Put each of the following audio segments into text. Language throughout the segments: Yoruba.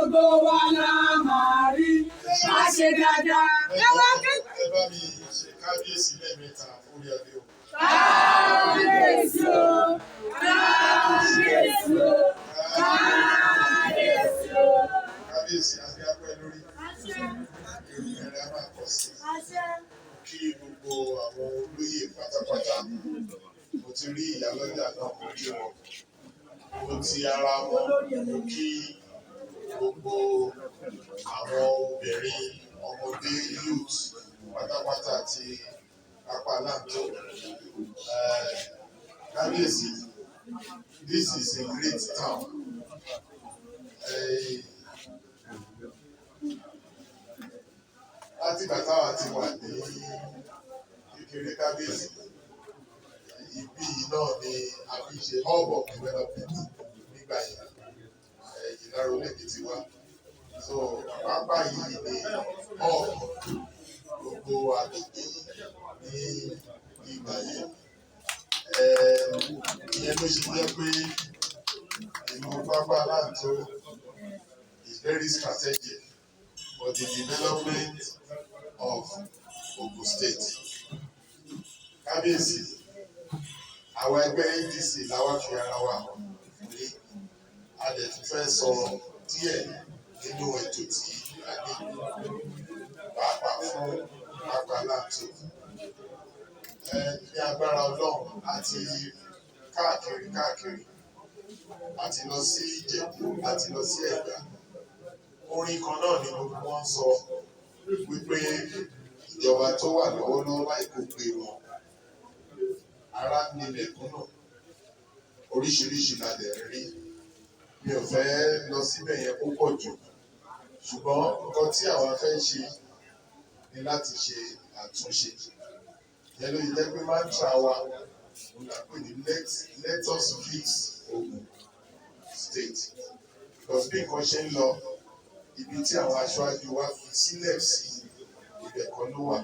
gbogbo wa la máa rí. Má ṣe dáadáa. Ẹ bá mi ṣe kábíyèsí lẹ́ẹ̀mẹ́ta orí adé o. Kábíyèsí o, kábíyèsí o, kábíyèsí o. Kábíyèsí adé apẹ́ lórí. Ìrìnàrè a máa pọ̀ sí. Kí gbogbo àwọn olóyè pátápátá. Mo ti rí ìyálọ́jà náà kó kí wọn. Mo ti ara wọn mo kí gbogbo àwọn obìnrin ọmọdé youth pátápátá àti apáláńtò. Kábíyèsí, this is a great town. Láti ìgbà táwa ti wà ní kékeré kábíyèsí, ibi náà ni a fi ṣe hub of development nígbà yẹn. Ìlàrọ̀ lèmi ti wá. So pápá yìí ni hub gbogbo àgbègbè ní ìgbà yẹn. Ìyẹn ló ṣe jẹ́ pé ìlú Pápálantó is very strategic for the development of Ogun State. Kábíyèsí, àwọn ẹgbẹ́ ADC làwọn fi ara wa ní a lè tún fẹ́ sọ díẹ̀ nínú ètò tí a ní pàápàá fún Pápálantó. Ní agbára Ọlọ́run àti káàkiri àti lọ sí Ìjẹ̀bú àti lọ sí Ẹ̀gbá. Orin kan náà ni gbogbo wọn sọ wípé ìjọba tó wà lọ́wọ́lọ́wọ́ láì kó pé wọn. Ará ní mẹ̀kúnnù oríṣiríṣi la dẹ̀ rí. Mi ò fẹ́ lọ síbẹ̀ yẹn púpọ̀ jù. Ṣùgbọ́n nǹkan tí àwa fẹ́ ṣe ni láti ṣe àtúnṣe. Yẹn ló jẹ́ pé mantra wa òun là pè ní let us fix Ogun State. Because bí nǹkan ṣe ń lọ, ibi tí àwọn aṣáájú wa fi sílẹ̀ sí ibẹ̀ kan ló wà.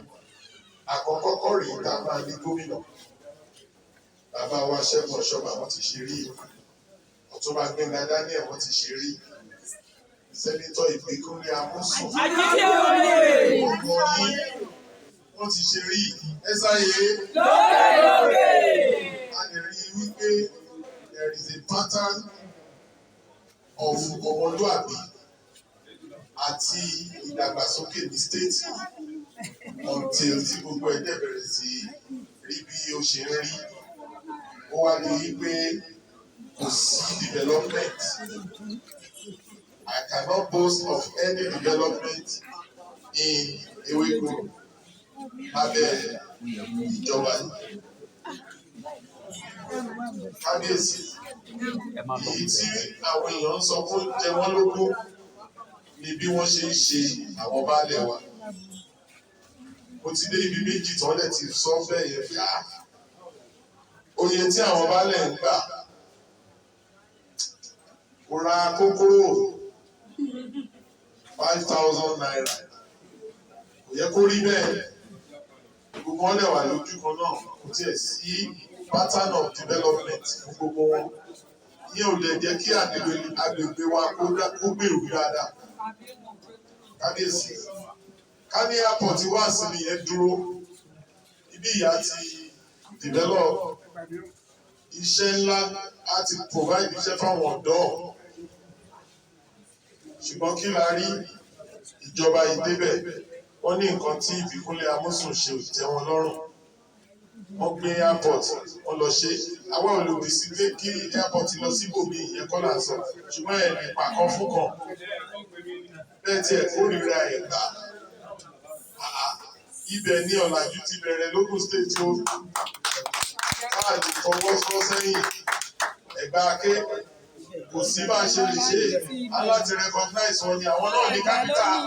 Àkọ́kọ́ kọ́ rèé tá a máa ní gómìnà. Bàbá wa Ṣẹ́gun Ọ̀ṣọ́bà wọ́n ti ṣe rí. Ọ̀túnba Gbẹ́ngà Daniel wọ́n ti ṣe rí. Sẹ́nitọ́ Ìbíkúnlé Amósùn. Gbogbo yín wọ́n ti ṣe rí. SIA. Lókè. A lè rí i wípé there is a pattern of ọmọlúàbí àti ìdàgbàsókè ní state until tí gbogbo ẹ̀dẹ̀ bẹ̀rẹ̀ sí rí bí ó ṣe ń rí. Ó wá ní wípé kò sí development. I cannot boast of any development in Ewéko lábẹ́ ìjọba yìí. Kábíyèsí, èyí tí àwọn èèyàn ń sọ fún jẹ wọ́n lógún ni bí wọ́n ṣe ń ṣe àwọn baálẹ̀ wa. Mo ti dé ibi méjì tọ́lẹ̀ ti sọ bẹ́ẹ̀ yẹn fi oye tí àwọn baálẹ̀ ń gbà kò ra kókóró 5,000 naira. Kò yẹ kó rí bẹ́ẹ̀. Gbogbo wọn lè wà lójú kan náà, kò tiẹ̀ sí pattern of development fún gbogbo wọn. Ìyẹn ò lè jẹ́ kí agbègbè wa kó gbèrú dáadáa. Kábíyèsí, ká ní airport wá sí mi yẹn dúró, ibi ìyá ti develop iṣẹ́ ńlá láti provide iṣẹ́ fáwọn ọ̀dọ́. Ṣùgbọ́n kí la rí ìjọba ìdébẹ̀? Wọ́n ní nǹkan tí Ìbíkúnlé Amósùn ṣe ò tẹ́ wọn lọ́rùn. Wọ́n gbé airport, wọ́n lọ ṣe. Àwa ò lòdì sí pé kí airport lọ sí ibòmí ìyẹn kọ́ là ń sọ. Ṣùgbọ́n ẹ̀ ní pàkan fún kan. Bẹ́ẹ̀ tí ẹ̀ kórìíra Ẹ̀gbá. Ibẹ̀ ní ọ̀làjú ti bẹ̀rẹ̀ lógún state o. Káàdì fọwọ́ sọ sẹ́yìn. Ẹ̀gbá ké kò sí bá a ṣe lè ṣe. Aláti recognize wọn ni àwọn náà ní capital.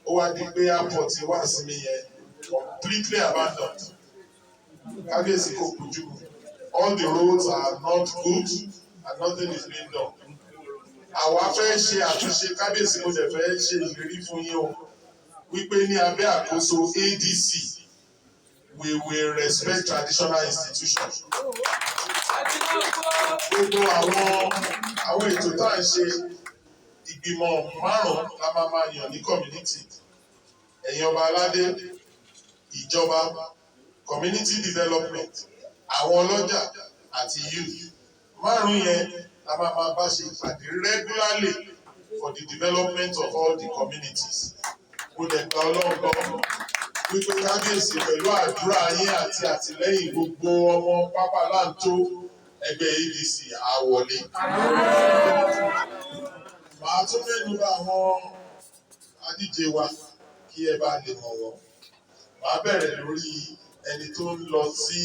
Ó wá di pé airport wá sí mi yẹn completely abandoned. Kábíyèsí kò kújú. All the roads are not good and nothing is being done. Àwa fẹ́ ṣe àtúnṣe. Kábíyèsí mo dẹ̀ fẹ́ ṣe ìlérí fún yín o wípé ní abẹ́ àkóso ADC we will respect traditional institutions. Gbogbo àwọn ètò tá à ń ṣe ìgbìmọ̀ 5 la máa yàn ní community. Ẹ̀yin ọba aládé, ìjọba, community development, àwọn ọlọ́jà àti youth. 5 yẹn la máa bá ṣe ìpàdé regularly for the development of all the communities. Mo dẹ̀ gba Ọlọ́run gbọ́ wípé kábíyèsí pẹ̀lú àdúrà yín àti àtìlẹ́yìn gbogbo ọmọ pápá láǹtó ẹgbẹ́ ADC àwọlé. Màá tún mẹ́nu bà àwọn adíje wa kí ẹ bá lè mọ̀ wọ́n. Màá bẹ̀rẹ̀ lórí ẹni tó ń lọ sí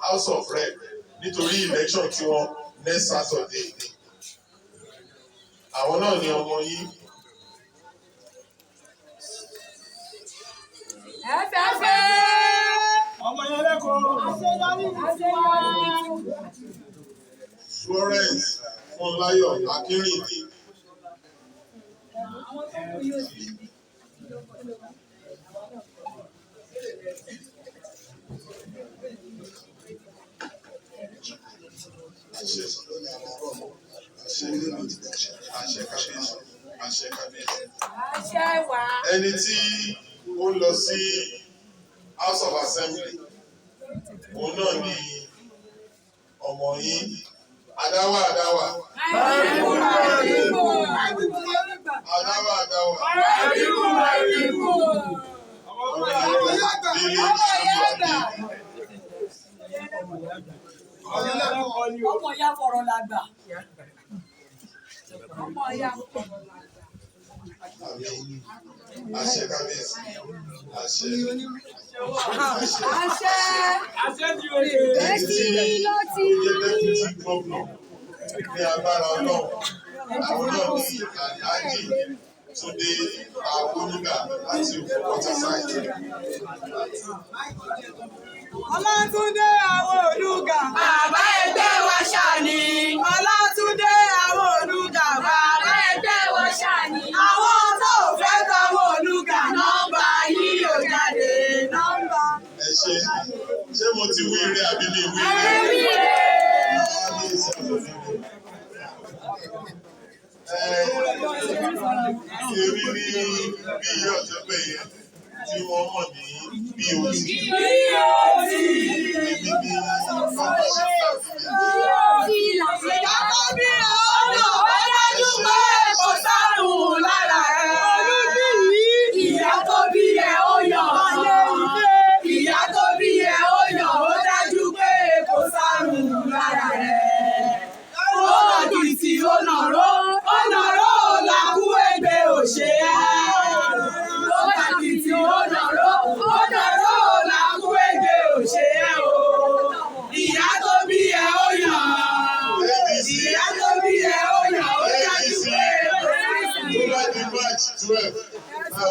House of Rep nítorí election tí wọ́n next Saturday ni. Àwọn náà ni ọmọ yín. Ọmọ yẹn lẹ́kọ̀ọ́. Florence Fúnláyọ̀ Akínrìndé. Ẹni tí ó lọ sí House of Assembly, òun náà ni ọmọ yín Adáwà. Ọmọ ya fọ̀rọ̀ làgbà. Ọmọ ya fọ̀rọ̀ làgbà. Àṣẹ kábíyèsí. Àṣẹ. Ẹni tí ó jẹ́ deputy governor ní agbára Ọlọ́run, àwọn náà ní Alhaji Túndé Awónígà láti Òkúta sáìtì. Ọlátúndé Awónígà. Bàbá ẹgbẹ́ wa ṣàní. Ọlátúndé Awónígà. Bàbá ẹgbẹ́ wa ṣàní. Àwọn tó fẹ́ t'Awónígà nọ́mbà yìí ò jáde nọ́mbà. Ẹ ṣé mo ti wí ire àbí mi wí ire? Èmi ní Biyi Otegbeye tí wọ́n mọ̀ ní Biyi Otegbeye. Èmi ní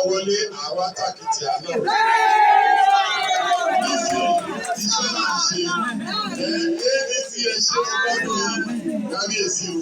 wọlé àwọn tákìtì àná. Iṣẹ́ náà ṣe ADC ẹ̀ṣẹ́ ọgbọ́n ní kábíyèsí o.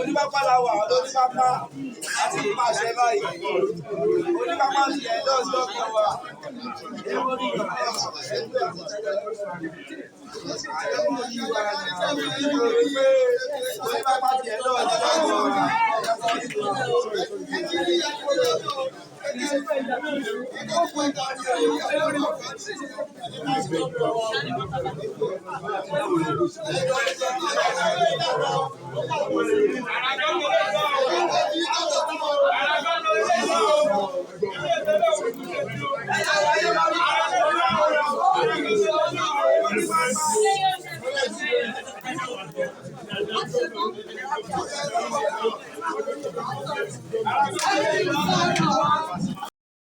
Onípápá la wà, onípápá àti ìpàṣẹ báyìí. Onípápá ti ẹ̀ lọ́sọ̀kọ̀ wa. Onípápá ti ẹ̀ lọ́sọ̀kọ̀ wa.